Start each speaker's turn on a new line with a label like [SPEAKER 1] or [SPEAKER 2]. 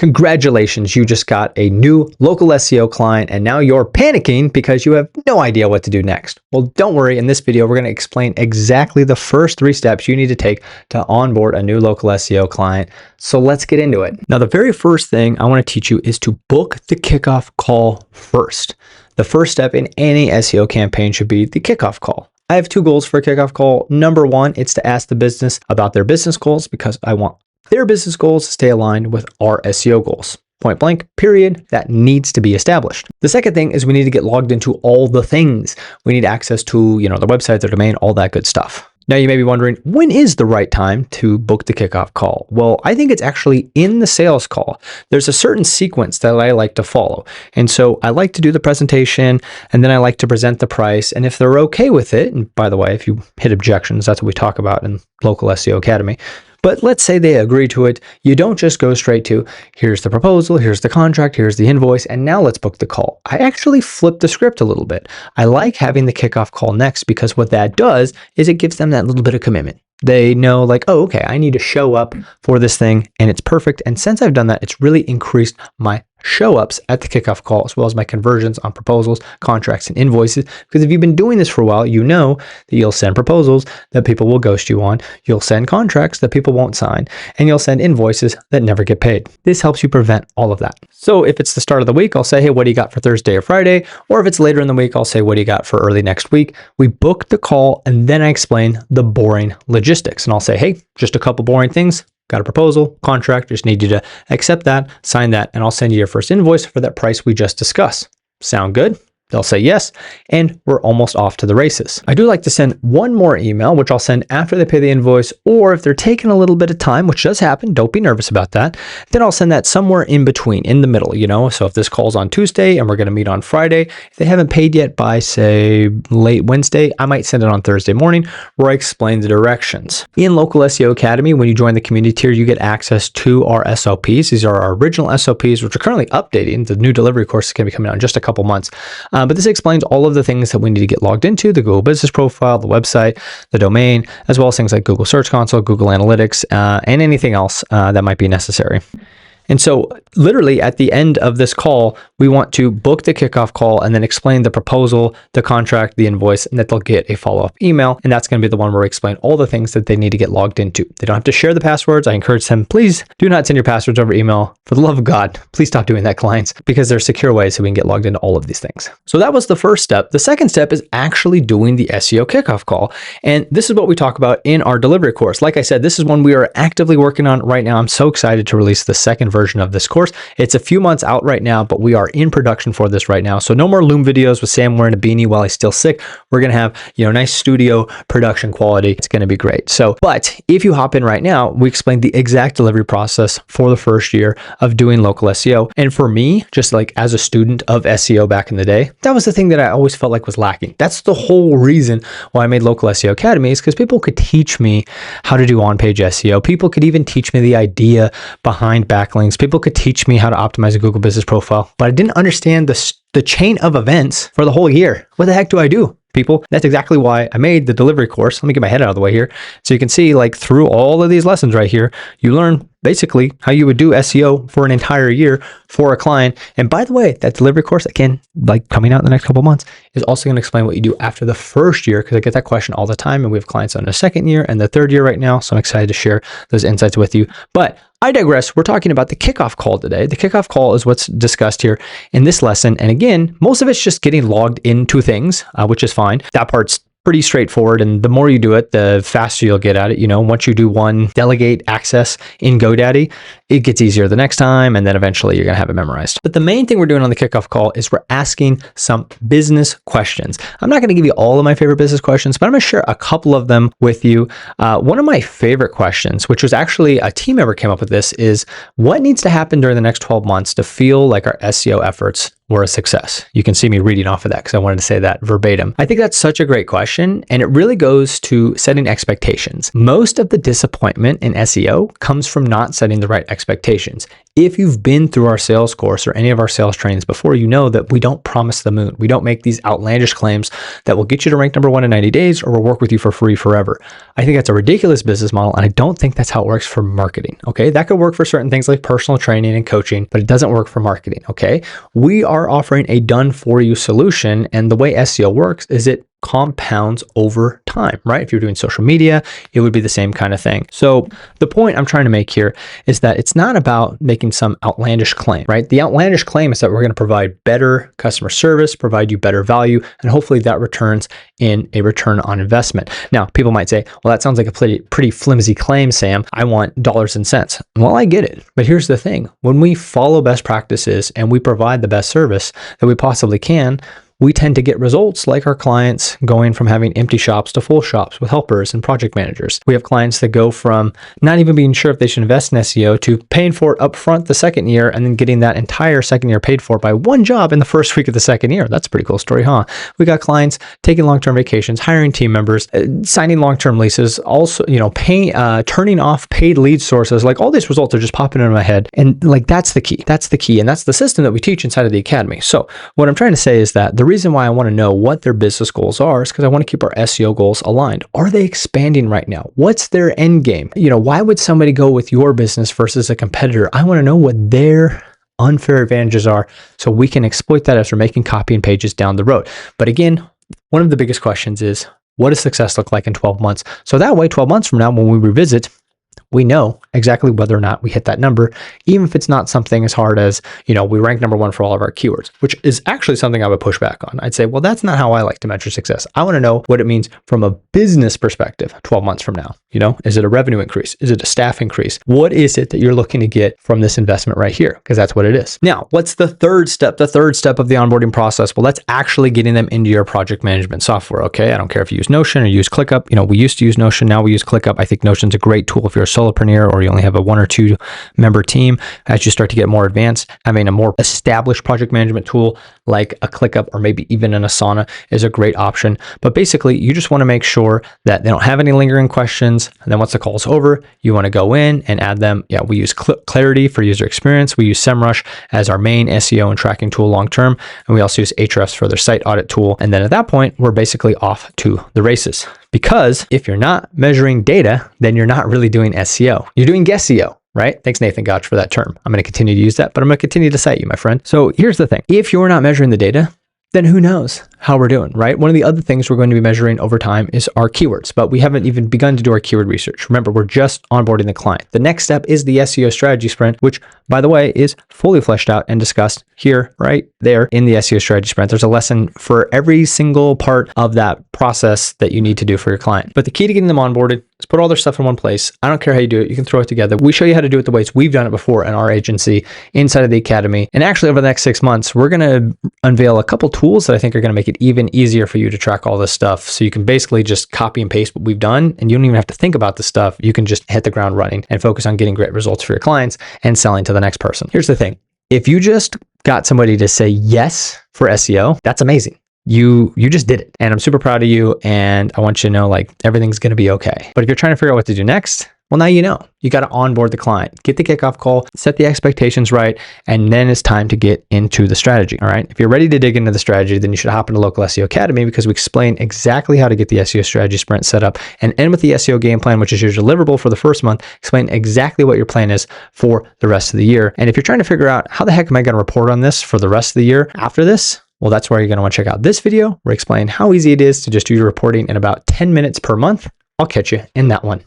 [SPEAKER 1] Congratulations, you just got a new local SEO client and now you're panicking because you have no idea what to do next. Well, don't worry, in this video, we're going to explain exactly the first 3 steps you need to take to onboard a new local SEO client. So let's get into it. Now, the very first thing I want to teach you is to book the kickoff call first. The first step in any SEO campaign should be the kickoff call. I have 2 goals for a kickoff call. Number 1, it's to ask the business about their business goals because I want their business goals to stay aligned with our SEO goals. Point blank, period. That needs to be established. The second thing is we need to get logged into all the things. We need access to, the website, their domain, all that good stuff. Now you may be wondering, when is the right time to book the kickoff call? Well, I think it's actually in the sales call. There's a certain sequence that I like to follow. And so I like to do the presentation and then I like to present the price. And if they're okay with it, and by the way, if you hit objections, that's what we talk about in Local SEO Academy. But let's say they agree to it. You don't just go straight to, here's the proposal, here's the contract, here's the invoice, and now let's book the call. I actually flip the script a little bit. I like having the kickoff call next because what that does is it gives them that little bit of commitment. They know like, oh, okay, I need to show up for this thing and it's perfect. And since I've done that, it's really increased my show ups at the kickoff call, as well as my conversions on proposals, contracts, and invoices. Because if you've been doing this for a while, you know that you'll send proposals that people will ghost you on. You'll send contracts that people won't sign, and you'll send invoices that never get paid. This helps you prevent all of that. So if it's the start of the week, I'll say, hey, what do you got for Thursday or Friday? Or if it's later in the week, I'll say, what do you got for early next week? We book the call, and then I explain the boring logistics. And I'll say, hey, just a couple boring things. Got a proposal, contract, just need you to accept that, sign that, and I'll send you your first invoice for that price we just discussed. Sound good? They'll say yes, and we're almost off to the races. I do like to send one more email, which I'll send after they pay the invoice, or if they're taking a little bit of time, which does happen, don't be nervous about that, then I'll send that somewhere in between, in the middle, So if this call's on Tuesday and we're gonna meet on Friday, if they haven't paid yet by, say, late Wednesday, I might send it on Thursday morning where I explain the directions. In Local SEO Academy, when you join the community tier, you get access to our SOPs. These are our original SOPs, which are currently updating. The new delivery course is gonna be coming out in just a couple months. But this explains all of the things that we need to get logged into, the Google Business Profile, the website, the domain, as well as things like Google Search Console, Google Analytics, and anything else that might be necessary. And so literally at the end of this call, we want to book the kickoff call and then explain the proposal, the contract, the invoice, and that they'll get a follow-up email. And that's going to be the one where we explain all the things that they need to get logged into. They don't have to share the passwords. I encourage them, please do not send your passwords over email. For the love of God, please stop doing that, clients, because there's secure ways so we can get logged into all of these things. So that was the first step. The second step is actually doing the SEO kickoff call. And this is what we talk about in our delivery course. Like I said, this is one we are actively working on right now. I'm so excited to release the second version of this course. It's a few months out right now, but we are in production for this right now. So no more Loom videos with Sam wearing a beanie while he's still sick. We're going to have, nice studio production quality. It's going to be great. So, but if you hop in right now, we explained the exact delivery process for the first year of doing local SEO. And for me, just like as a student of SEO back in the day, that was the thing that I always felt like was lacking. That's the whole reason why I made Local SEO Academy, is because people could teach me how to do on-page SEO. People could even teach me the idea behind backlinks. People could teach me how to optimize a Google Business Profile, but I didn't understand the chain of events for the whole year. What the heck do I do, people? That's exactly why I made the delivery course. Let me get my head out of the way here. So you can see, like, through all of these lessons right here, you learn basically how you would do SEO for an entire year for a client. And by the way, that delivery course, again, like coming out in the next couple of months, is also going to explain what you do after the first year, because I get that question all the time. And we have clients on the second year and the third year right now. So I'm excited to share those insights with you. But I digress. We're talking about the kickoff call today. The kickoff call is what's discussed here in this lesson. And again, most of it's just getting logged into things, which is fine. That part's pretty straightforward. And the more you do it, the faster you'll get at it. Once you do one delegate access in GoDaddy, it gets easier the next time. And then eventually you're going to have it memorized. But the main thing we're doing on the kickoff call is we're asking some business questions. I'm not going to give you all of my favorite business questions, but I'm going to share a couple of them with you. One of my favorite questions, which was actually a team member came up with this, is what needs to happen during the next 12 months to feel like our SEO efforts were a success? You can see me reading off of that because I wanted to say that verbatim. I think that's such a great question, and it really goes to setting expectations. Most of the disappointment in SEO comes from not setting the right expectations. If you've been through our sales course or any of our sales trainings before, you know that we don't promise the moon. We don't make these outlandish claims that will get you to rank number 1 in 90 days or will work with you for free forever. I think that's a ridiculous business model, and I don't think that's how it works for marketing, okay? That could work for certain things like personal training and coaching, but it doesn't work for marketing, okay? We are offering a done-for-you solution, and the way SEO works is it compounds over time, right? If you're doing social media, it would be the same kind of thing. So the point I'm trying to make here is that it's not about making some outlandish claim, right? The outlandish claim is that we're going to provide better customer service, provide you better value, and hopefully that returns in a return on investment. Now, people might say, well, that sounds like a pretty flimsy claim, Sam. I want dollars and cents. Well, I get it. But here's the thing. When we follow best practices and we provide the best service that we possibly can, we tend to get results like our clients going from having empty shops to full shops with helpers and project managers. We have clients that go from not even being sure if they should invest in SEO to paying for it up front the second year and then getting that entire second year paid for by one job in the first week of the second year. That's a pretty cool story, huh? We got clients taking long-term vacations, hiring team members, signing long-term leases, also, turning off paid lead sources. Like all these results are just popping into my head. And like, that's the key. That's the key. And that's the system that we teach inside of the academy. So what I'm trying to say is that the reason why I want to know what their business goals are is because I want to keep our SEO goals aligned. Are they expanding right now? What's their end game? Why would somebody go with your business versus a competitor? I want to know what their unfair advantages are so we can exploit that as we're making copy and pages down the road. But again, one of the biggest questions is, what does success look like in 12 months? So that way, 12 months from now, when we revisit, we know exactly whether or not we hit that number, even if it's not something as hard as, we rank number 1 for all of our keywords, which is actually something I would push back on. I'd say, well, that's not how I like to measure success. I want to know what it means from a business perspective 12 months from now. Is it a revenue increase? Is it a staff increase? What is it that you're looking to get from this investment right here? Because that's what it is. Now, what's the third step? The third step of the onboarding process? Well, that's actually getting them into your project management software. Okay. I don't care if you use Notion or use ClickUp. We used to use Notion. Now we use ClickUp. I think Notion's a great tool if you're a solopreneur or you only have a 1 or 2 member team. As you start to get more advanced, having a more established project management tool like a ClickUp or maybe even an Asana is a great option. But basically, you just want to make sure that they don't have any lingering questions. And then once the call's over, you want to go in and add them. Yeah, we use Clarity for user experience. We use SEMrush as our main SEO and tracking tool long-term. And we also use Ahrefs for their site audit tool. And then at that point, we're basically off to the races. Because if you're not measuring data, then you're not really doing SEO. You're doing SEO, right? Thanks, Nathan Gotch, for that term. I'm going to continue to use that, but I'm going to continue to cite you, my friend. So here's the thing. If you're not measuring the data, then who knows how we're doing, right? One of the other things we're going to be measuring over time is our keywords, but we haven't even begun to do our keyword research. Remember, we're just onboarding the client. The next step is the SEO strategy sprint, which, by the way, is fully fleshed out and discussed here, right there in the SEO strategy sprint. There's a lesson for every single part of that process that you need to do for your client. But the key to getting them onboarded is put all their stuff in one place. I don't care how you do it. You can throw it together. We show you how to do it the ways we've done it before in our agency inside of the academy. And actually, over the next 6 months, we're going to unveil a couple tools that I think are going to make it even easier for you to track all this stuff. So you can basically just copy and paste what we've done, and you don't even have to think about the stuff. You can just hit the ground running and focus on getting great results for your clients and selling to the next person. Here's the thing. If you just got somebody to say yes for SEO, that's amazing. You just did it. And I'm super proud of you. And I want you to know, like, everything's going to be okay. But if you're trying to figure out what to do next, well, now you know. You got to onboard the client, get the kickoff call, set the expectations right, and then it's time to get into the strategy. All right. If you're ready to dig into the strategy, then you should hop into Local SEO Academy, because we explain exactly how to get the SEO strategy sprint set up and end with the SEO game plan, which is your deliverable for the first month. Explain exactly what your plan is for the rest of the year. And if you're trying to figure out how the heck am I going to report on this for the rest of the year after this, well, that's where you're going to want to check out this video. We're explaining how easy it is to just do your reporting in about 10 minutes per month. I'll catch you in that one.